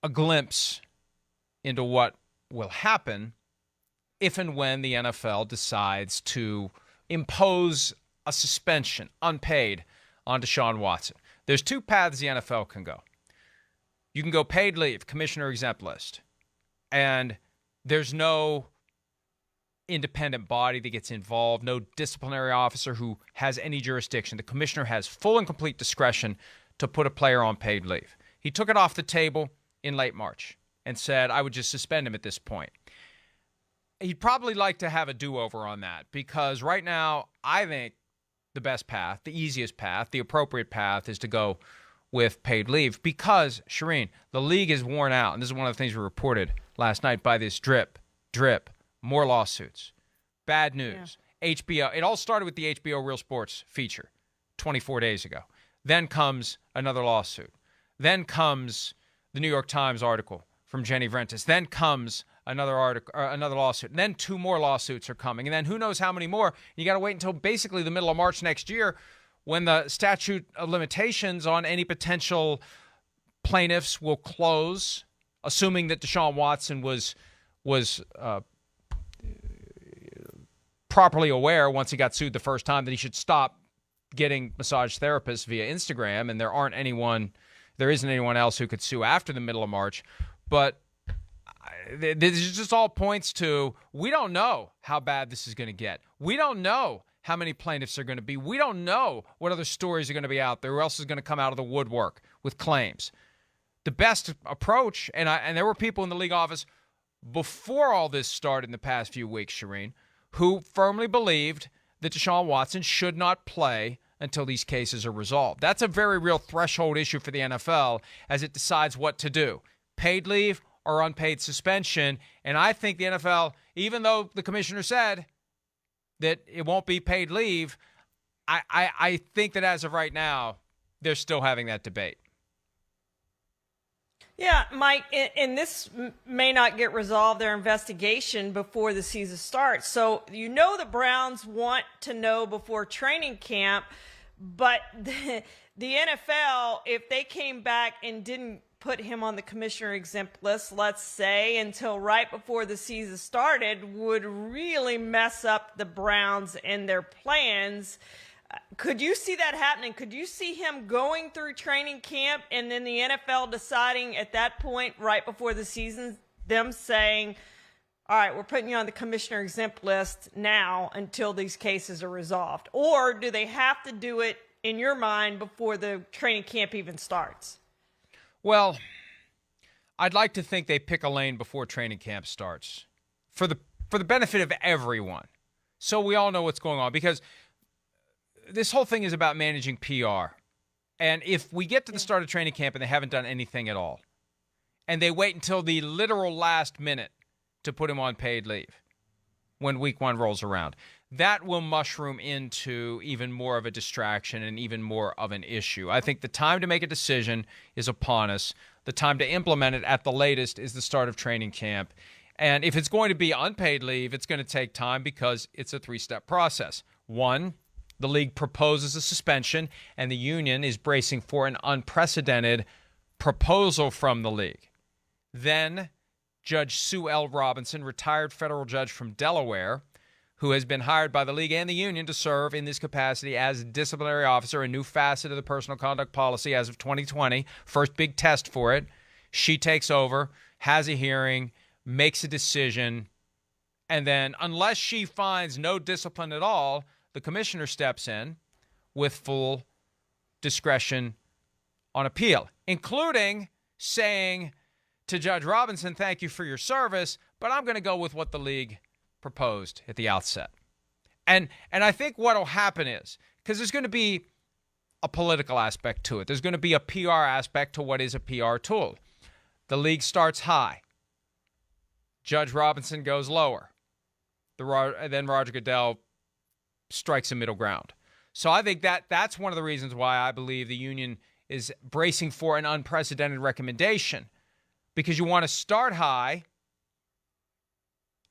a glimpse into what will happen if and when the NFL decides to impose a suspension, unpaid, on Deshaun Watson. There's two paths the NFL can go. You can go paid leave, commissioner exempt list, and there's no independent body that gets involved, no disciplinary officer who has any jurisdiction. The commissioner has full and complete discretion to put a player on paid leave. He took it off the table in late March and said, I would just suspend him at this point. He'd probably like to have a do-over on that because right now, I think the best path, the easiest path, the appropriate path is to go with paid leave because, Charean, the league is worn out, and this is one of the things we reported last night by this drip, more lawsuits, bad news. Yeah. HBO, it all started with the HBO Real Sports feature 24 days ago. Then comes another lawsuit. Then comes the New York Times article from Jenny Vrentas. Then comes another lawsuit. And then two more lawsuits are coming. And then who knows how many more. You got to wait until basically the middle of March next year when the statute of limitations on any potential plaintiffs will close, assuming that Deshaun Watson was properly aware once he got sued the first time that he should stop getting massage therapists via Instagram, and there isn't anyone else who could sue after the middle of March. But this just all points to we don't know how bad this is going to get. We don't know how many plaintiffs are going to be. We don't know what other stories are going to be out there. Who else is going to come out of the woodwork with claims? The best approach, and there were people in the league office before all this started in the past few weeks, Charean, who firmly believed that Deshaun Watson should not play until these cases are resolved. That's a very real threshold issue for the NFL as it decides what to do, paid leave or unpaid suspension. And I think the NFL, even though the commissioner said that it won't be paid leave, I think that as of right now, they're still having that debate. Yeah, Mike, and this may not get resolved, their investigation, before the season starts. So you know the Browns want to know before training camp, but the NFL, if they came back and didn't put him on the commissioner exempt list, let's say, until right before the season started, would really mess up the Browns and their plans. Could you see that happening? Could you see him going through training camp and then the NFL deciding at that point, right before the season, them saying, all right, we're putting you on the commissioner exempt list now until these cases are resolved? Or do they have to do it, in your mind, before the training camp even starts? Well, I'd like to think they pick a lane before training camp starts for the benefit of everyone. So we all know what's going on, because this whole thing is about managing PR. And if we get to the start of training camp and they haven't done anything at all, and they wait until the literal last minute to put him on paid leave when week one rolls around, that will mushroom into even more of a distraction and even more of an issue. I think the time to make a decision is upon us. The time to implement it at the latest is the start of training camp. And if it's going to be unpaid leave, it's going to take time because it's a three-step process. One, the league proposes a suspension, and the union is bracing for an unprecedented proposal from the league. Then, Judge Sue L. Robinson, retired federal judge from Delaware, who has been hired by the league and the union to serve in this capacity as disciplinary officer, a new facet of the personal conduct policy as of 2020, first big test for it. She takes over, has a hearing, makes a decision, and then, unless she finds no discipline at all, the commissioner steps in with full discretion on appeal, including saying to Judge Robinson, thank you for your service, but I'm going to go with what the league proposed at the outset. And I think what will happen is, because there's going to be a political aspect to it, there's going to be a PR aspect to what is a PR tool. The league starts high. Judge Robinson goes lower. Then Roger Goodell strikes a middle ground. So I think that's one of the reasons why I believe the union is bracing for an unprecedented recommendation, because you want to start high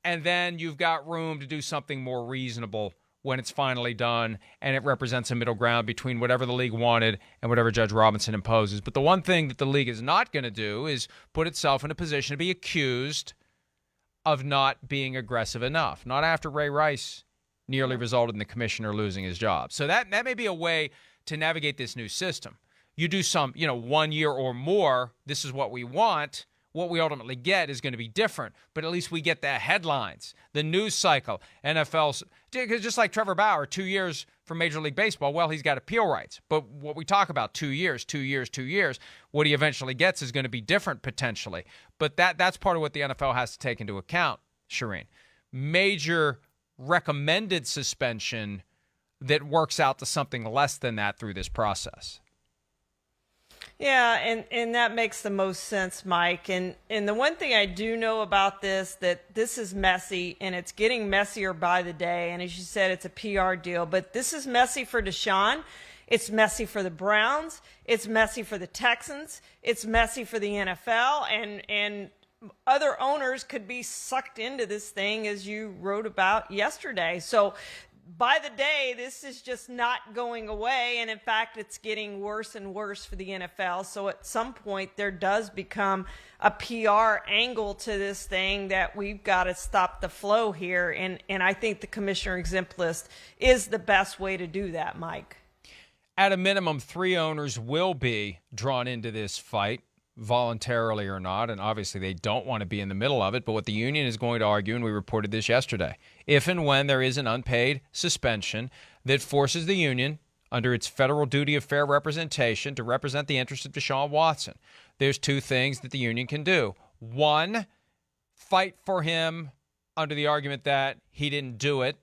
and then you've got room to do something more reasonable when it's finally done, and it represents a middle ground between whatever the league wanted and whatever Judge Robinson imposes. But the one thing that the league is not going to do is put itself in a position to be accused of not being aggressive enough. Not after Ray Rice nearly resulted in the commissioner losing his job. So that may be a way to navigate this new system. You do some, 1 year or more, this is what we want. What we ultimately get is going to be different, but at least we get the headlines, the news cycle. NFL's, just like Trevor Bauer, 2 years from Major League Baseball, well, he's got appeal rights. But what we talk about, 2 years, what he eventually gets is going to be different potentially. But that's part of what the NFL has to take into account, Charean. Major recommended suspension that works out to something less than that through this process. Yeah, and that makes the most sense, Mike. And the one thing I do know about that this is messy, and it's getting messier by the day. And as you said, it's a PR deal. But this is messy for Deshaun. It's messy for the Browns. It's messy for the Texans. It's messy for the NFL. And other owners could be sucked into this thing, as you wrote about yesterday. So by the day, this is just not going away. And in fact, it's getting worse and worse for the NFL. So at some point, there does become a PR angle to this thing that we've got to stop the flow here. And I think the commissioner exempt list is the best way to do that, Mike. At a minimum, 3 owners will be drawn into this fight, voluntarily or not, and obviously they don't want to be in the middle of it. But what the union is going to argue, and we reported this yesterday, if and when there is an unpaid suspension that forces the union, under its federal duty of fair representation, to represent the interests of Deshaun Watson, there's 2 things that the union can do. 1, fight for him under the argument that he didn't do it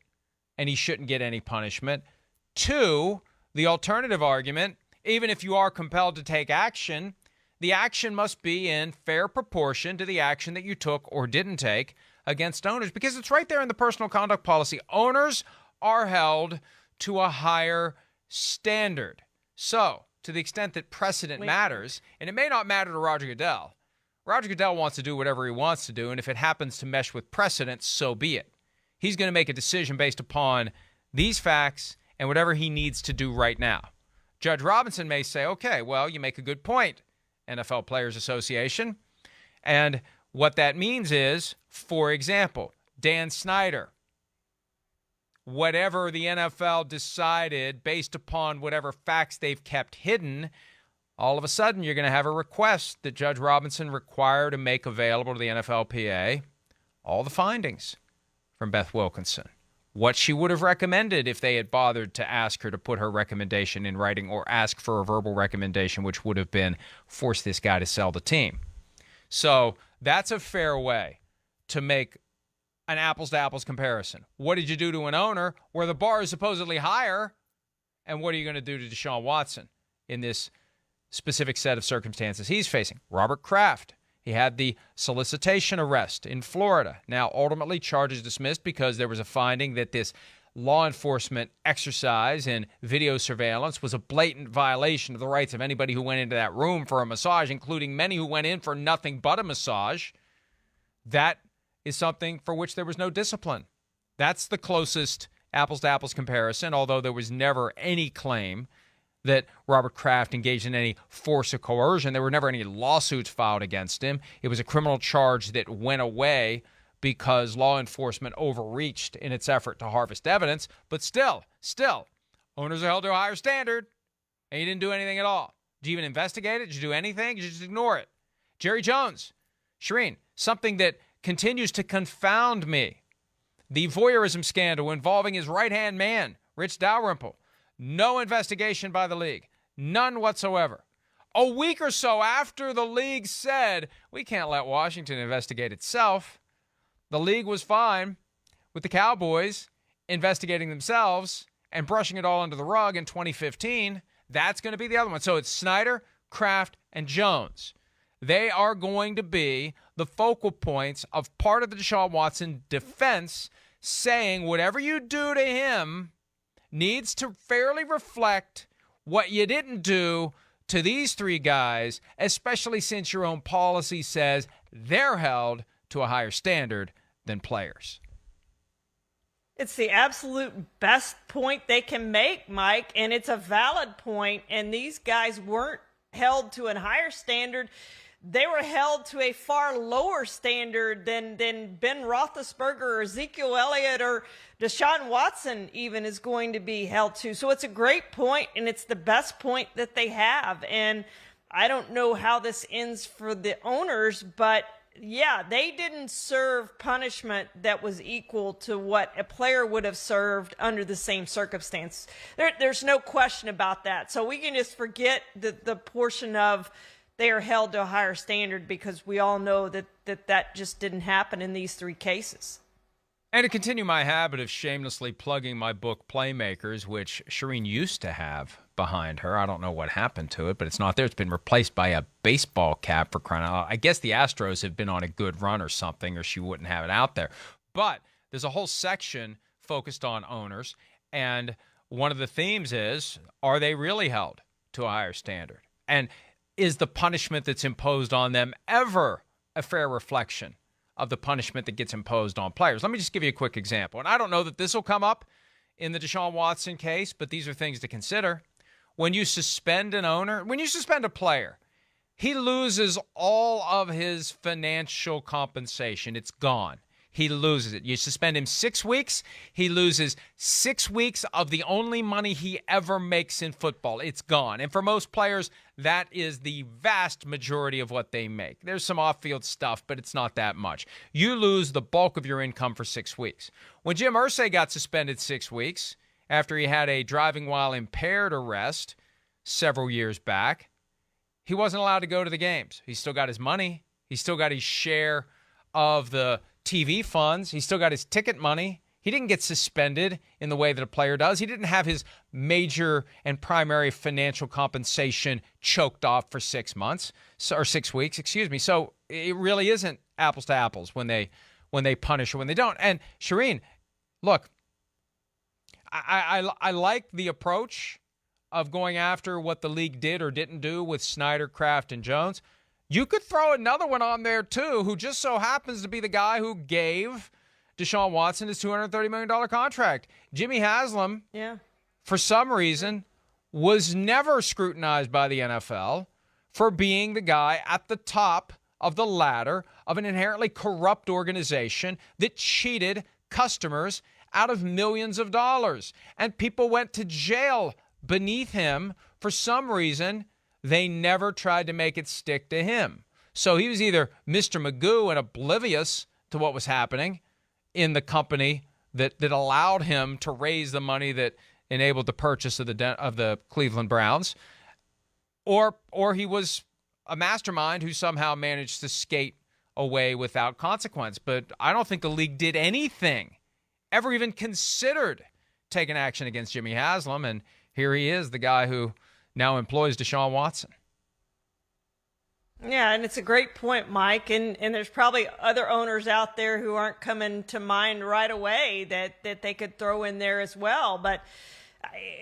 and he shouldn't get any punishment. 2, the alternative argument, even if you are compelled to take action, the action must be in fair proportion to the action that you took or didn't take against owners, because it's right there in the personal conduct policy. Owners are held to a higher standard. So, to the extent that precedent matters, and it may not matter to Roger Goodell. Roger Goodell wants to do whatever he wants to do, and if it happens to mesh with precedent, so be it. He's going to make a decision based upon these facts and whatever he needs to do right now. Judge Robinson may say, okay, well, you make a good point, NFL Players Association. And what that means is, for example, Dan Snyder, whatever the NFL decided based upon whatever facts they've kept hidden, all of a sudden you're going to have a request that Judge Robinson require to make available to the NFLPA all the findings from Beth Wilkinson, what she would have recommended if they had bothered to ask her to put her recommendation in writing or ask for a verbal recommendation, which would have been force this guy to sell the team. So that's a fair way to make an apples-to-apples comparison. What did you do to an owner where the bar is supposedly higher, and what are you going to do to Deshaun Watson in this specific set of circumstances he's facing? Robert Kraft, he had the solicitation arrest in Florida. Now, ultimately, charges dismissed because there was a finding that this law enforcement exercise in video surveillance was a blatant violation of the rights of anybody who went into that room for a massage, including many who went in for nothing but a massage. That is something for which there was no discipline. That's the closest apples-to-apples comparison, although there was never any claim that Robert Kraft engaged in any force or coercion. There were never any lawsuits filed against him. It was a criminal charge that went away because law enforcement overreached in its effort to harvest evidence. But still, owners are held to a higher standard, and you didn't do anything at all. Did you even investigate it? Did you do anything? Did you just ignore it? Jerry Jones, Charean, something that continues to confound me. The voyeurism scandal involving his right-hand man, Rich Dalrymple. No investigation by the league. None whatsoever. A week or so after the league said, we can't let Washington investigate itself, the league was fine with the Cowboys investigating themselves and brushing it all under the rug in 2015. That's going to be the other one. So it's Snyder, Kraft, and Jones. They are going to be the focal points of part of the Deshaun Watson defense, saying whatever you do to him needs to fairly reflect what you didn't do to these 3 guys, especially since your own policy says they're held to a higher standard than players. It's the absolute best point they can make, Mike, and it's a valid point. And these guys weren't held to a higher standard. They were held to a far lower standard than Ben Roethlisberger or Ezekiel Elliott or Deshaun Watson even is going to be held to. So it's a great point, and it's the best point that they have. And I don't know how this ends for the owners, but yeah, they didn't serve punishment that was equal to what a player would have served under the same circumstance. There's no question about that. So we can just forget the portion of they are held to a higher standard, because we all know that just didn't happen in these three cases. And to continue my habit of shamelessly plugging my book Playmakers, which Charean used to have behind her. I don't know what happened to it, but it's not there. It's been replaced by a baseball cap, for crying out loud. I guess the Astros have been on a good run or something, or she wouldn't have it out there. But there's a whole section focused on owners, and one of the themes is, are they really held to a higher standard? And is the punishment that's imposed on them ever a fair reflection of the punishment that gets imposed on players? Let me just give you a quick example. And I don't know that this will come up in the Deshaun Watson case, but these are things to consider. When you suspend an owner, when you suspend a player, he loses all of his financial compensation. It's gone. He loses it. You suspend him 6 weeks, he loses 6 weeks of the only money he ever makes in football. It's gone. And for most players, that is the vast majority of what they make. There's some off-field stuff, but it's not that much. You lose the bulk of your income for 6 weeks. When Jim Irsay got suspended 6 weeks after he had a driving while impaired arrest several years back, he wasn't allowed to go to the games. He still got his money. He still got his share of the TV funds. He still got his ticket money. He didn't get suspended in the way that a player does. He didn't have his major and primary financial compensation choked off for 6 months, or 6 weeks, excuse me. So it really isn't apples to apples when they punish or when they don't. And Charean, look, I like the approach of going after what the league did or didn't do with Snyder, Kraft, and Jones. You could throw another one on there, too, who just so happens to be the guy who gave Deshaun Watson his $230 million contract. Jimmy Haslam, for some reason, was never scrutinized by the NFL for being the guy at the top of the ladder of an inherently corrupt organization that cheated customers out of millions of dollars. And people went to jail beneath him. For some reason, they never tried to make it stick to him. So he was either Mr. Magoo and oblivious to what was happening in the company that allowed him to raise the money that enabled the purchase of the Cleveland Browns, or he was a mastermind who somehow managed to skate away without consequence. But I don't think the league did anything, ever even considered taking action against Jimmy Haslam, and here he is, the guy who now employs Deshaun Watson. Yeah, and it's a great point, Mike. And there's probably other owners out there who aren't coming to mind right away that they could throw in there as well. But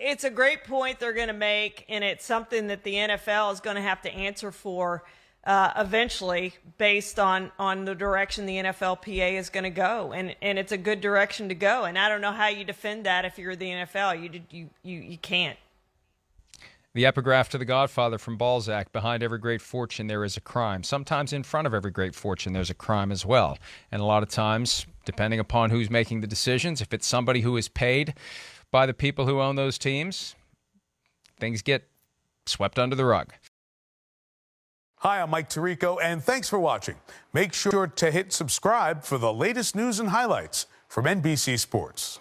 it's a great point they're going to make, and it's something that the NFL is going to have to answer for eventually, based on the direction the NFLPA is going to go. And it's a good direction to go. And I don't know how you defend that if you're the NFL. You can't. The epigraph to The Godfather from Balzac: behind every great fortune there is a crime. Sometimes in front of every great fortune there's a crime as well. And a lot of times, depending upon who's making the decisions, if it's somebody who is paid by the people who own those teams, things get swept under the rug. Hi, I'm Mike Tirico, and thanks for watching. Make sure to hit subscribe for the latest news and highlights from NBC Sports.